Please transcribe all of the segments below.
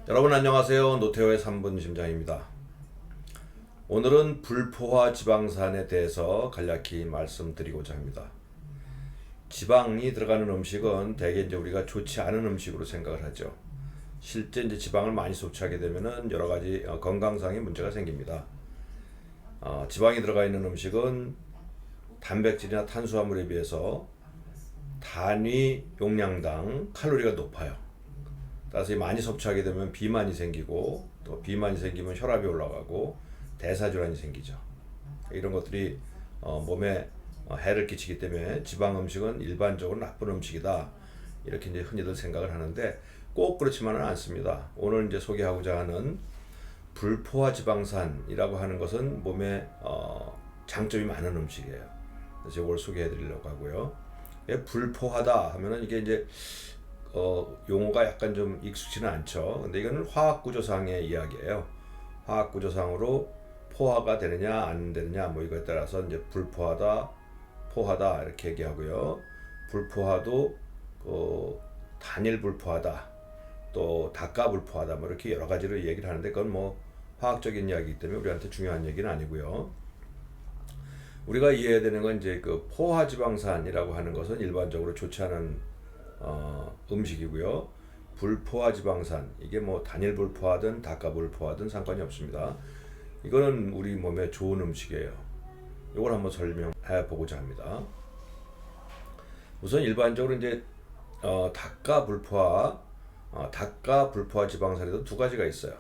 여러분 안녕하세요. 노태우의 3분 심장입니다. 오늘은 불포화 지방산에 대해서 간략히 말씀드리고자 합니다. 지방이 들어가는 음식은 대개 이제 우리가 좋지 않은 음식으로 생각을 하죠. 실제 이제 지방을 많이 섭취하게 되면은 여러 가지 건강상의 문제가 생깁니다. 지방이 들어가 있는 음식은 단백질이나 탄수화물에 비해서 단위 용량당 칼로리가 높아요. 따라서 많이 섭취하게 되면 비만이 생기고, 또 비만이 생기면 혈압이 올라가고 대사질환이 생기죠. 이런 것들이 몸에 해를 끼치기 때문에 지방 음식은 일반적으로 나쁜 음식이다, 이렇게 이제 흔히들 생각을 하는데 꼭 그렇지만은 않습니다. 오늘 이제 소개하고자 하는 불포화 지방산이라고 하는 것은 몸에 장점이 많은 음식이에요. 그래서 이걸 소개해드리려고 하고요. 불포화다 하면은 이게 이제 용어가 약간 좀 익숙지는 않죠. 근데 이거는 화학구조상의 이야기예요. 화학구조상으로 포화가 되느냐 안 되느냐 뭐 이거에 따라서 이제 불포화다, 포화다 이렇게 얘기하고요. 불포화도 단일 불포화다, 또 다가 불포화다, 뭐 이렇게 여러 가지로 얘기를 하는데 그건 뭐 화학적인 이야기이기 때문에 우리한테 중요한 얘기는 아니고요. 우리가 이해해야 되는 건 이제 그 포화지방산이라고 하는 것은 일반적으로 좋지 않은 음식이고요. 불포화 지방산, 이게 뭐 단일 불포화든 다가 불포화든 상관이 없습니다. 이거는 우리 몸에 좋은 음식이에요. 이걸 한번 설명해 보고자 합니다. 우선 일반적으로 이제 다가 불포화 지방산에도 두 가지가 있어요.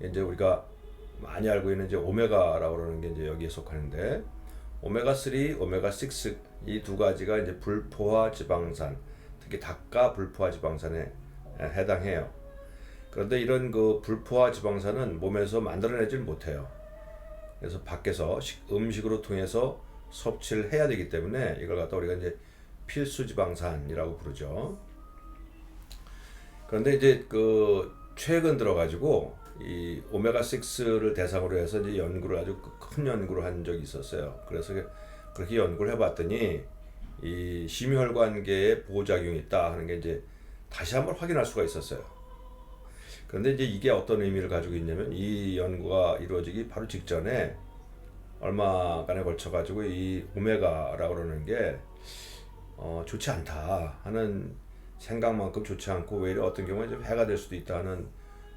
이제 우리가 많이 알고 있는 이제 오메가라고 그러는 게 이제 여기에 속하는데, 오메가 3, 오메가 6, 이 두 가지가 이제 불포화 지방산, 특히 다가 불포화 지방산에 해당해요. 그런데 이런 그 불포화 지방산은 몸에서 만들어내질 못해요. 그래서 밖에서 음식으로 통해서 섭취를 해야 되기 때문에 이걸 갖다 우리가 이제 필수 지방산이라고 부르죠. 그런데 이제 그 최근 들어가지고 이 오메가 6를 대상으로 해서 이제 연구를, 아주 큰 연구를 한 적이 있었어요. 그래서 그렇게 연구를 해봤더니 이 심혈관계에 부작용이 있다 하는 게 이제 다시 한번 확인할 수가 있었어요. 그런데 이제 이게 어떤 의미를 가지고 있냐면, 이 연구가 이루어지기 바로 직전에 얼마간에 걸쳐 가지고 이 오메가라고 그러는 게 좋지 않다 하는, 생각만큼 좋지 않고 오히려 어떤 경우에 좀 해가 될 수도 있다 하는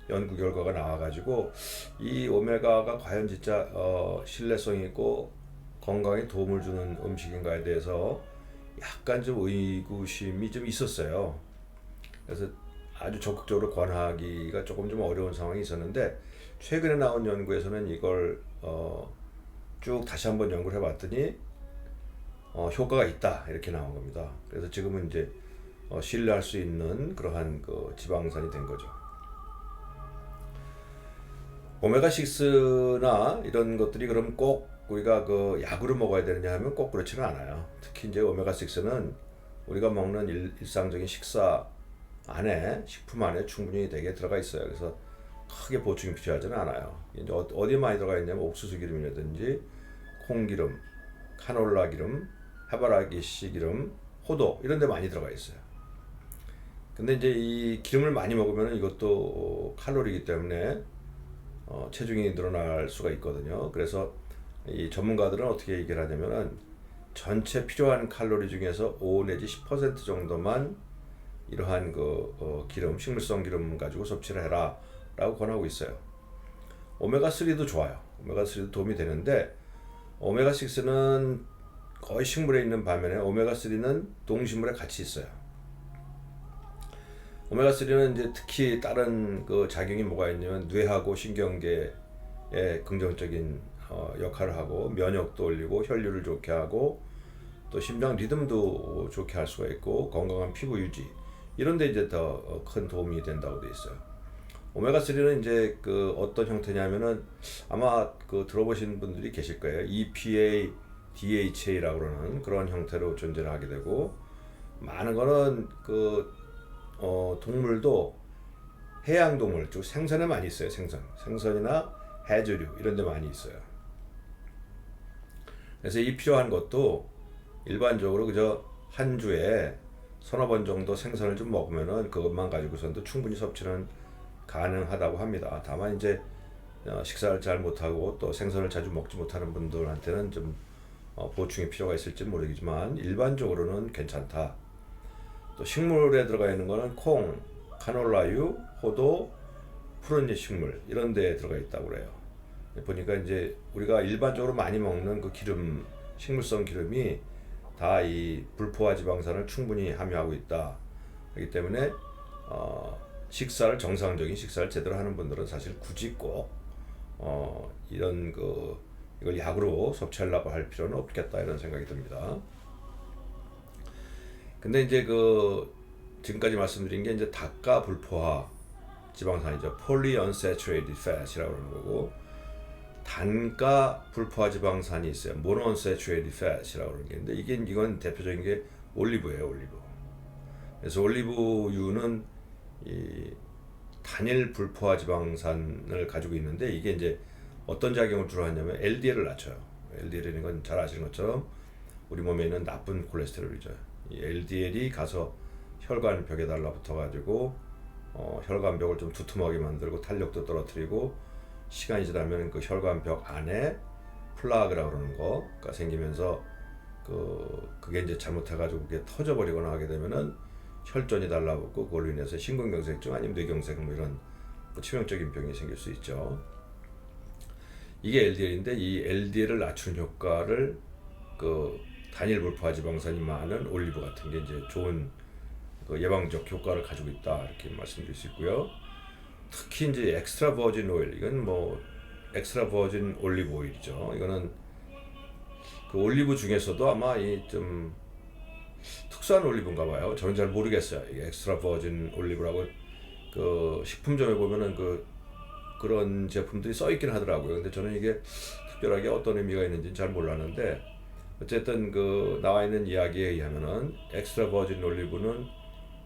연구 결과가 나와가지고, 이 오메가가 과연 진짜 신뢰성 있고 건강에 도움을 주는 음식인가에 대해서 약간 좀 의구심이 좀 있었어요. 그래서 아주 적극적으로 권하기가 조금 좀 어려운 상황이 있었는데, 최근에 나온 연구에서는 이걸 쭉 다시 한번 연구를 해봤더니 효과가 있다, 이렇게 나온 겁니다. 그래서 지금은 이제 신뢰할 수 있는 그러한 그 지방산이 된 거죠. 오메가6나 이런 것들이 그럼 꼭 우리가 그 약으로 먹어야 되느냐 하면 꼭 그렇지는 않아요. 특히 이제 오메가6는 우리가 먹는 일상적인 식사 안에, 식품 안에 충분히 되게 들어가 있어요. 그래서 크게 보충이 필요하지는 않아요. 이제 어디에 많이 들어가 있냐면 옥수수 기름이라든지 콩기름, 카놀라 기름, 해바라기씨 기름, 호도, 이런 데 많이 들어가 있어요. 근데 이제 이 기름을 많이 먹으면 이것도 칼로리이기 때문에 체중이 늘어날 수가 있거든요. 그래서 이 전문가들은 어떻게 얘기를 하냐면은 전체 필요한 칼로리 중에서 5 내지 10% 정도만 이러한 그 기름, 식물성 기름 가지고 섭취를 해라 라고 권하고 있어요. 오메가3도 좋아요. 오메가3도 도움이 되는데, 오메가6는 거의 식물에 있는 반면에 오메가3는 동식물에 같이 있어요. 오메가3는 이제 특히 다른 그 작용이 뭐가 있냐면, 뇌하고 신경계에 긍정적인 역할을 하고, 면역도 올리고 혈류를 좋게 하고, 또 심장 리듬도 좋게 할 수가 있고, 건강한 피부 유지, 이런 데 이제 더 큰 도움이 된다고 돼 있어요. 오메가3는 이제 그 어떤 형태냐면은, 아마 그 들어보신 분들이 계실 거예요. EPA, DHA라고 그러는 그런 형태로 존재를 하게 되고, 많은 거는 그 동물도 해양동물, 즉 생선에 많이 있어요. 생선이나 해조류 이런 데 많이 있어요. 그래서 이 필요한 것도 일반적으로 그저 한 주에 서너 번 정도 생선을 좀 먹으면은 그것만 가지고선도 충분히 섭취는 가능하다고 합니다. 다만 이제 식사를 잘 못하고 또 생선을 자주 먹지 못하는 분들한테는 좀 보충이 필요가 있을지 모르겠지만 일반적으로는 괜찮다. 또 식물에 들어가 있는 거는 콩, 카놀라유, 호도, 푸른 식물 이런 데에 들어가 있다고 그래요. 보니까 이제 우리가 일반적으로 많이 먹는 그 기름, 식물성 기름이 다 이 불포화 지방산을 충분히 함유하고 있다. 그렇기 때문에 식사를 정상적인 식사를 제대로 하는 분들은 사실 굳이 꼭 이런 이걸 약으로 섭취하려고 할 필요는 없겠다 이런 생각이 듭니다. 근데 이제 지금까지 말씀드린 게 이제 닭가 불포화 지방산이죠. polyunsaturated fat이라고 그러는 거고, 단가 불포화 지방산이 있어요. monounsaturated fat이라고 그러는 게 있는데 이건 대표적인 게 올리브예요, 올리브. 그래서 올리브유는 이 단일 불포화 지방산을 가지고 있는데 이게 이제 어떤 작용을 주로 하냐면 LDL을 낮춰요. LDL이라는 건 잘 아시는 것처럼 우리 몸에 있는 나쁜 콜레스테롤이죠. 이 LDL이 가서 혈관벽에 달라붙어 가지고 혈관벽을 좀 두툼하게 만들고 탄력도 떨어뜨리고 시간이 지나면 그 혈관벽 안에 플라그라고 그러는 거가 생기면서 그게 이제 잘못해가지고 그게 터져버리거나 하게 되면은 혈전이 달라붙고 그걸로 인해서 심근경색증 아니면 뇌경색 뭐 이런 치명적인 병이 생길 수 있죠. 이게 LDL인데 이 LDL을 낮추는 효과를 단일 불포화 지방산이 많은 올리브 같은 게 이제 좋은 예방적 효과를 가지고 있다 이렇게 말씀드릴 수 있고요. 특히 이제 엑스트라 버진 오일, 이건 뭐 엑스트라 버진 올리브 오일이죠. 이거는 그 올리브 중에서도 아마 이 좀 특수한 올리브인가 봐요. 저는 잘 모르겠어요. 이게 엑스트라 버진 올리브라고 식품점에 보면은 그런 제품들이 써 있긴 하더라고요. 근데 저는 이게 특별하게 어떤 의미가 있는지 잘 몰랐는데 어쨌든 나와 있는 이야기에 의하면은 엑스트라 버진 올리브는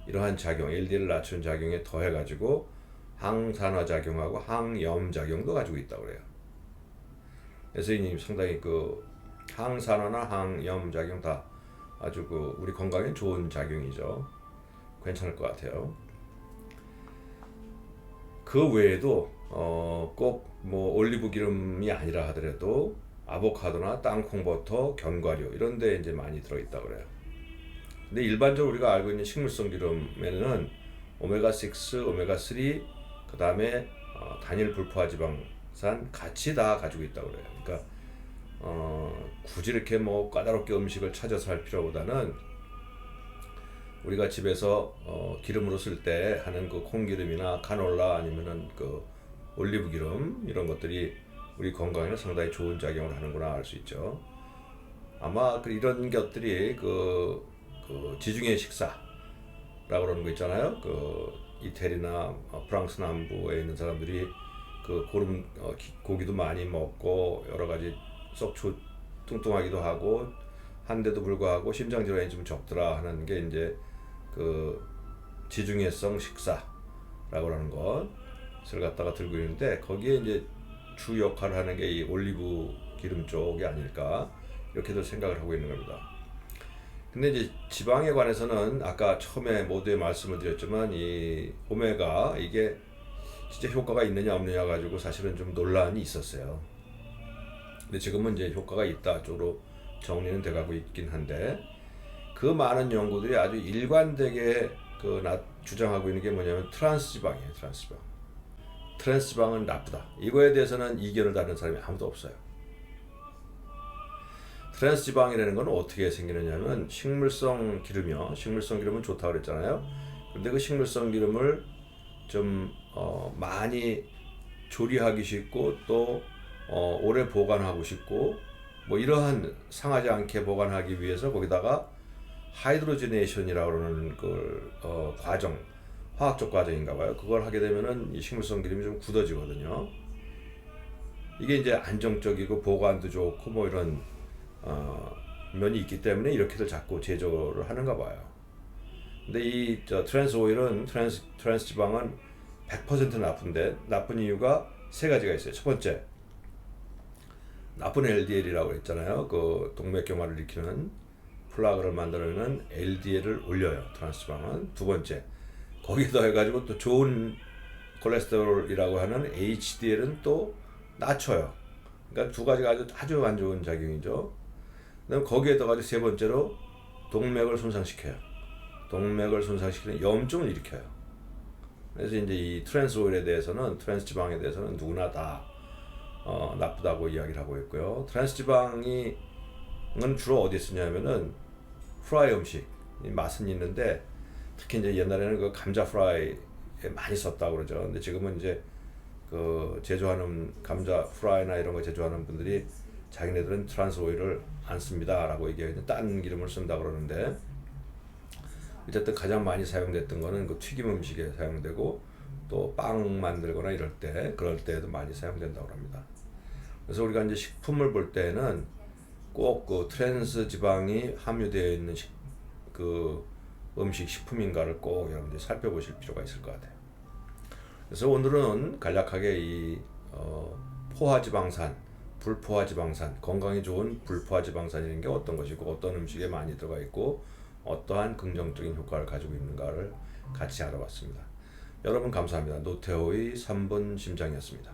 이러한 작용, LDL을 낮추는 작용에 더해 가지고 항산화 작용하고 항염 작용도 가지고 있다고 그래요. 그래서 이 상당히 항산화나 항염 작용 다 아주 우리 건강에 좋은 작용이죠. 괜찮을 것 같아요. 그 외에도 꼭 뭐 올리브 기름이 아니라 하더라도 아보카도나 땅콩버터, 견과류 이런 데 이제 많이 들어있다고 그래요. 근데 일반적으로 우리가 알고 있는 식물성 기름에는 오메가6, 오메가3, 그 다음에 단일 불포화 지방산 같이 다 가지고 있다고 그래요. 그러니까 굳이 이렇게 뭐 까다롭게 음식을 찾아서 할 필요보다는 우리가 집에서 기름으로 쓸 때 하는 콩기름이나 카놀라 아니면은 올리브 기름 이런 것들이 우리 건강에 상당히 좋은 작용을 하는구나 알 수 있죠. 아마 이런 것들이 지중해 식사라고 그러는 거 있잖아요. 이태리나 프랑스 남부에 있는 사람들이 고기도 많이 먹고 여러 가지 썩 뚱뚱하기도 하고 한데도 불구하고 심장 질환이 좀 적더라 하는 게 이제 지중해성 식사라고 하는 것을 갖다가 들고 있는데 거기에 이제 주 역할을 하는 게 이 올리브 기름 쪽이 아닐까 이렇게도 생각을 하고 있는 겁니다. 근데 이제 지방에 관해서는 아까 처음에 모두에 말씀을 드렸지만 이 오메가 이게 진짜 효과가 있느냐 없느냐 가지고 사실은 좀 논란이 있었어요. 근데 지금은 이제 효과가 있다 쪽으로 정리는 돼가고 있긴 한데 그 많은 연구들이 아주 일관되게 주장하고 있는 게 뭐냐면 트랜스지방이에요. 트랜스지방은 나쁘다. 이거에 대해서는 이견을 다른 사람이 아무도 없어요. 트랜스지방이라는 건 어떻게 생기느냐면 식물성 기름은 좋다고 그랬잖아요. 근데 그 식물성 기름을 좀 많이 조리하기 쉽고 또 오래 보관하고 싶고 뭐 이러한 상하지 않게 보관하기 위해서 거기다가 하이드로지네이션이라고 그러는 과정, 화학적 과정인가 봐요. 그걸 하게 되면은 이 식물성 기름이 좀 굳어지거든요. 이게 이제 안정적이고 보관도 좋고 뭐 이런 면이 있기 때문에 이렇게들 자꾸 제조를 하는가 봐요. 근데 이 트랜스 오일은 트랜스 지방은 100% 나쁜데 나쁜 이유가 세 가지가 있어요. 첫 번째, 나쁜 LDL이라고 했잖아요. 동맥경화를 일으키는 플라그를 만들어내는 LDL을 올려요. 트랜스 지방은. 두 번째, 거기다 해가지고 또 좋은 콜레스테롤이라고 하는 HDL은 또 낮춰요. 그러니까 두 가지가 아주 안 좋은 작용이죠. 그다음 거기에 더 가지고 세 번째로 동맥을 손상시켜요. 동맥을 손상시키는 염증을 일으켜요. 그래서 이제 이 트랜스 오일에 대해서는, 트랜스 지방에 대해서는 누구나 다 나쁘다고 이야기를 하고 있고요. 트랜스 지방이 주로 어디에 쓰냐면은 프라이 음식, 맛은 있는데 특히 이제 옛날에는 그 감자 프라이에 많이 썼다고 그러죠. 근데 지금은 이제 그 제조하는 감자 프라이나 이런 거 제조하는 분들이 자기네들은 트랜스 오일을 안 씁니다라고 얘기해요. 딴 기름을 쓴다 그러는데, 어쨌든 가장 많이 사용됐던 거는 그 튀김 음식에 사용되고 또 빵 만들거나 이럴 때, 그럴 때에도 많이 사용된다고 합니다. 그래서 우리가 이제 식품을 볼 때는 꼭 그 트랜스 지방이 함유되어 있는 그 음식 식품인가를 꼭 여러분들이 살펴보실 필요가 있을 것 같아요. 그래서 오늘은 간략하게 이 포화지방산, 불포화지방산, 건강에 좋은 불포화지방산이라는 게 어떤 것이고 어떤 음식에 많이 들어가 있고 어떠한 긍정적인 효과를 가지고 있는가를 같이 알아봤습니다. 여러분 감사합니다. 노태호의 3분 심장이었습니다.